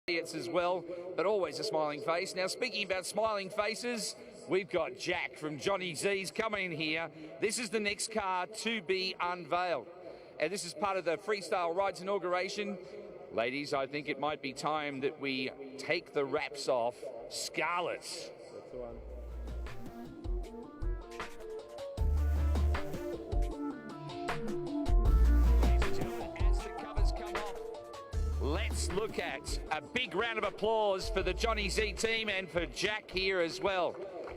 It's as well, but always a smiling face. Now, speaking about smiling faces, we've got Jack from Johhny Z's coming in here. This is the next car to be unveiled. And this is part of the Freestyle Rides inauguration. Ladies, I think it might be time that we take the wraps off Scarlet. That's the one. Let's look at a big round of applause for the Johhny Z team and for Jack here as well.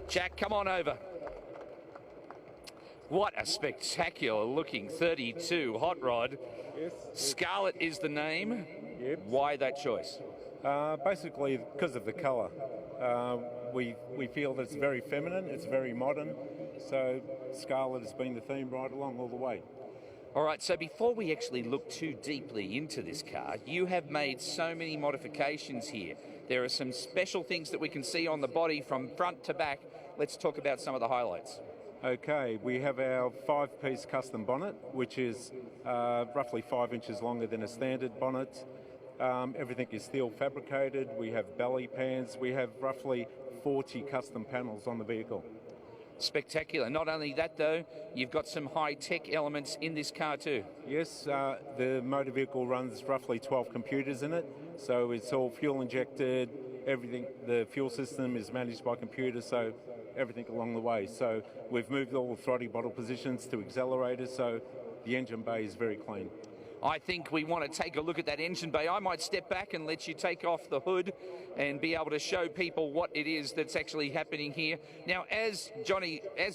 Jack, come on over. What a spectacular looking 32 hot rod. Yes. Scarlet is the name. Yep. Why that choice? Basically because of the colour. We feel that it's very feminine, it's very modern, so Scarlet has been the theme right along all the way. All right, so before we actually look too deeply into this car, you have made so many modifications here. There are some special things that we can see on the body from front to back. Let's talk about some of the highlights. Okay, we have our 5-piece custom bonnet, which is roughly 5 inches longer than a standard bonnet. Everything is steel fabricated. We have belly pans. We have roughly 40 custom panels on the vehicle. Spectacular. Not only that, though, you've got some high-tech elements in this car too. Yes, the motor vehicle runs roughly 12 computers in it, so it's all fuel injected. Everything, the fuel system is managed by computers, so everything along the way. So we've moved all the throttle bottle positions to accelerators, so the engine bay is very clean. I think we want to take a look at that engine bay. I might step back and let you take off the hood and be able to show people what it is that's actually happening here. Now, as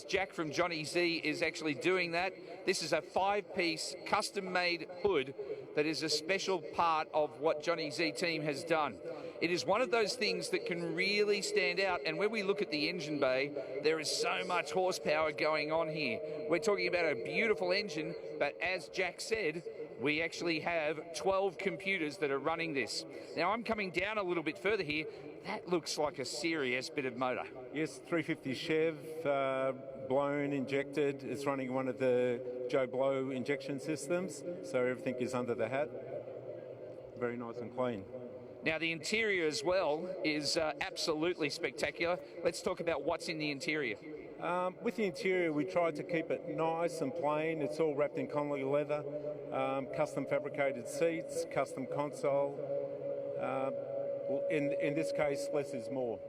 Jack from Johhny Z is actually doing that, this is a 5-piece custom-made hood that is a special part of what Johhny Z team has done. It is one of those things that can really stand out, and when we look at the engine bay, there is so much horsepower going on here. We're talking about a beautiful engine, but as Jack said, we actually have 12 computers that are running this. Now, I'm coming down a little bit further here. That looks like a serious bit of motor. Yes, 350 Chev, blown, injected. It's running one of the Joe Blow injection systems, so everything is under the hat. Very nice and clean. Now, the interior as well is absolutely spectacular. Let's talk about what's in the interior. With the interior, we tried to keep it nice and plain. It's all wrapped in Connolly leather, custom fabricated seats, custom console. In this case, less is more.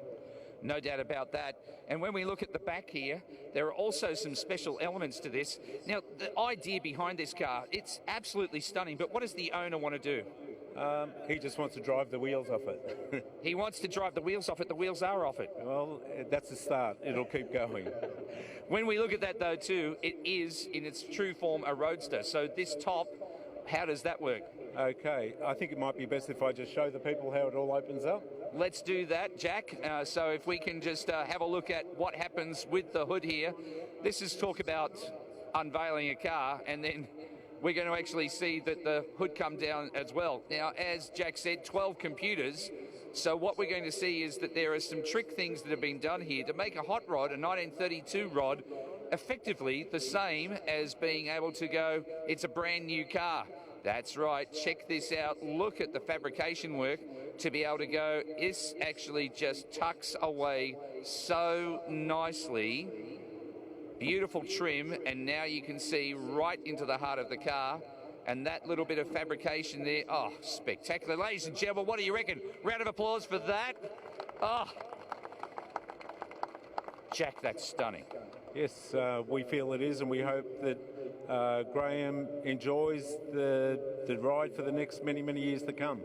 No doubt about that. And when we look at the back here, there are also some special elements to this. Now, the idea behind this car, it's absolutely stunning, but what does the owner want to do? He just wants to drive the wheels off it. He wants to drive the wheels off it. The wheels are off it. Well, that's the start. It'll keep going. When we look at that, though, too, it is, in its true form, a roadster. So this top, how does that work? Okay, I think it might be best if I just show the people how it all opens up. Let's do that, Jack. So if we can just have a look at what happens with the hood here. This is talk about unveiling a car, and then we're going to actually see that the hood come down as well. Now, as Jack said, 12 computers. So what we're going to see is that there are some trick things that have been done here to make a hot rod, a 1932 rod, effectively the same as being able to go, it's a brand new car. That's right, check this out. Look at the fabrication work to be able to go, this actually just tucks away so nicely. Beautiful trim, and now you can see right into the heart of the car, and that little bit of fabrication there, oh, spectacular. Ladies and gentlemen, what do you reckon? Round of applause for that. Oh, Jack, that's stunning. Yes, we feel it is, and we hope that Graham enjoys the ride for the next many, many years to come.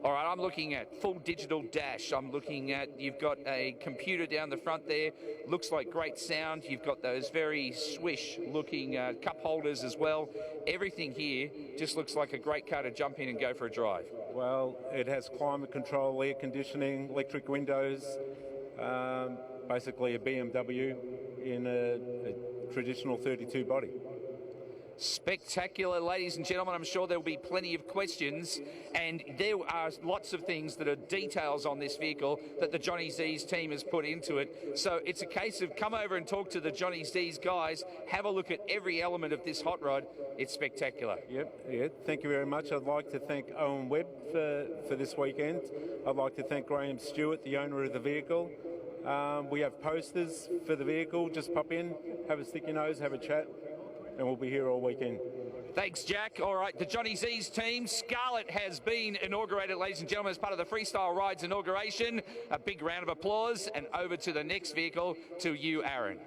All right, I'm looking at full digital dash. I'm looking at, you've got a computer down the front there. Looks like great sound. You've got those very swish-looking cup holders as well. Everything here just looks like a great car to jump in and go for a drive. Well, it has climate control, air conditioning, electric windows, basically a BMW in a traditional 32 body. Spectacular, ladies and gentlemen. I'm sure there will be plenty of questions, and there are lots of things that are details on this vehicle that the Johhny Z's team has put into it. So it's a case of come over and talk to the Johhny Z's guys, have a look at every element of this hot rod. It's spectacular. Yep, yeah. Thank you very much. I'd like to thank Owen Webb for this weekend. I'd like to thank Graham Stewart, the owner of the vehicle. We have posters for the vehicle. Just pop in, have a stick your nose, have a chat, and we'll be here all weekend. Thanks, Jack. All right, the Johhny Z's team, Scarlet has been inaugurated, ladies and gentlemen, as part of the Freestyle Rides inauguration. A big round of applause, and over to the next vehicle, to you, Aaron.